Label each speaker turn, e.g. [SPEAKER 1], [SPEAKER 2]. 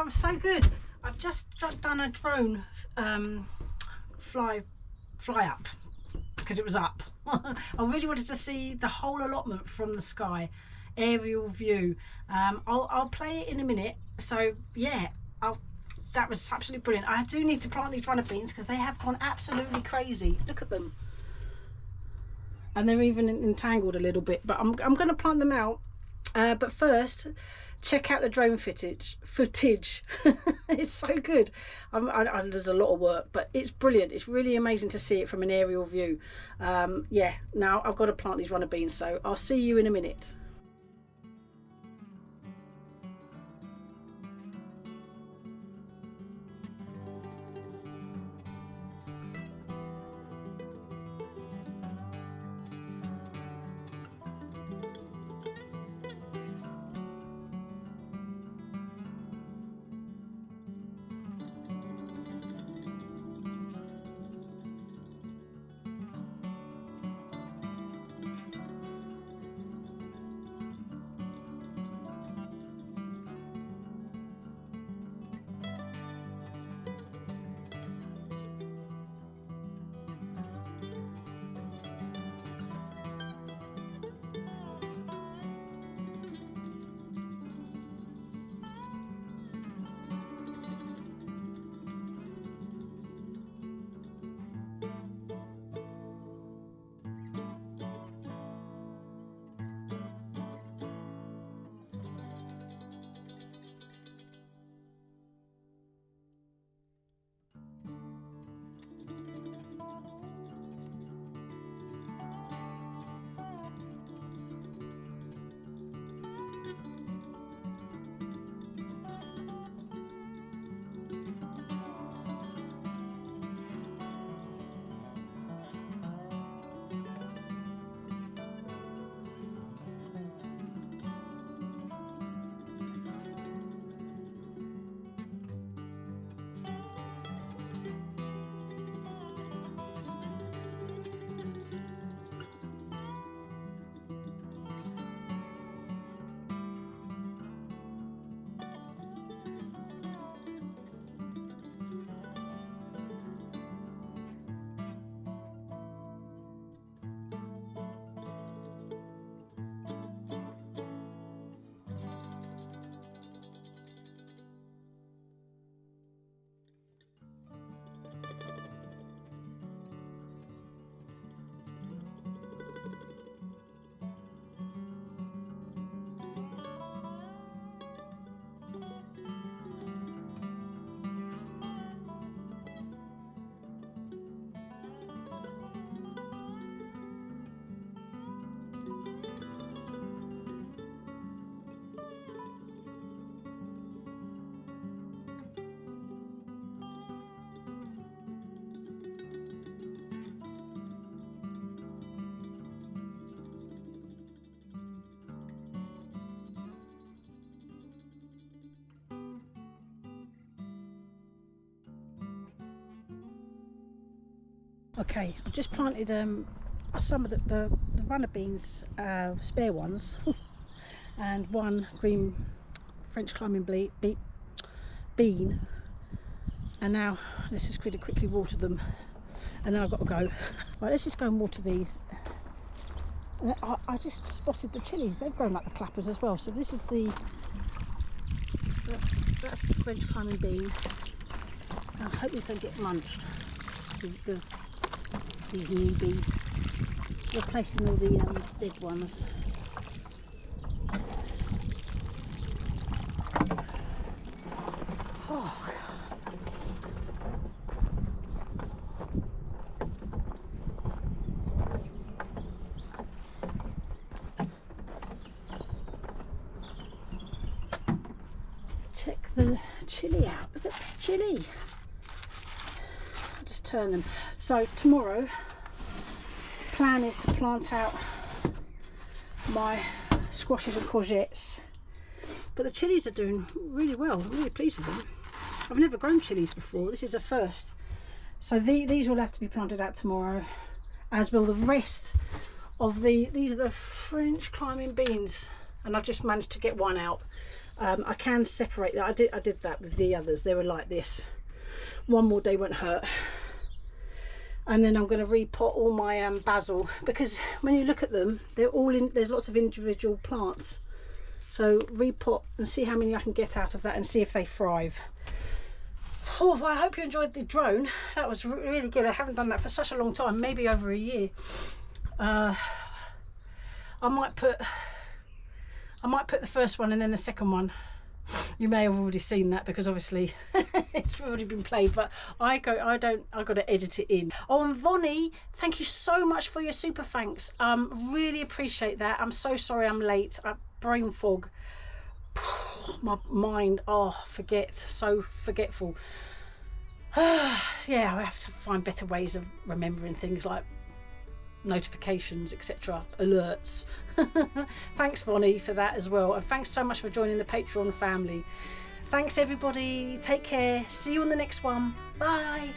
[SPEAKER 1] that was so good. I've just done a drone fly up because it was up. I really wanted to see the whole allotment from the sky, aerial view. I'll play it in a minute. So yeah, that was absolutely brilliant. I do need to plant these runner beans because they have gone absolutely crazy. Look at them. And they're even entangled a little bit, but I'm going to plant them out. But first, check out the drone footage. It's so good. There's a lot of work, but it's brilliant. It's really amazing to see it from an aerial view. Yeah, now I've got to plant these runner beans, so I'll see you in a minute. Okay, I've just planted some of the runner beans, spare ones, and one green French climbing bean, and now let's just quickly water them, and then I've got to go. Right, let's just go and water these. And I just spotted the chilies. They've grown like the clappers as well. So this is that's the French climbing bean. I hope these don't get munched. These newbies, replacing all the dead ones. Oh. Check the chilli out. Look at this chilli. I'll just turn them. So tomorrow, plan is to plant out my squashes and courgettes, but the chilies are doing really well. I'm really pleased with them. I've never grown chilies before. This is a first. So these will have to be planted out tomorrow, as will the rest of these are the French climbing beans, and I've just managed to get one out. I can separate that. I did that with the others. They were like this. One more day won't hurt. And then I'm going to repot all my basil, because when you look at them, they're all in, there's lots of individual plants. So repot and see how many I can get out of that and see if they thrive. Oh, well, I hope you enjoyed the drone. That was really good. I haven't done that for such a long time, maybe over a year. I might put the first one and then the second one. You may have already seen that because obviously it's already been played, but I got to edit it in. Oh, and Vonnie, thank you so much for your super thanks. Really appreciate that. I'm so sorry I'm late. Brain fog. My mind, so forgetful. Yeah, I have to find better ways of remembering things like notifications, etc., alerts. Thanks, Vonnie, for that as well, and thanks so much for joining the Patreon family. Thanks everybody, take care, see you on the next one, bye.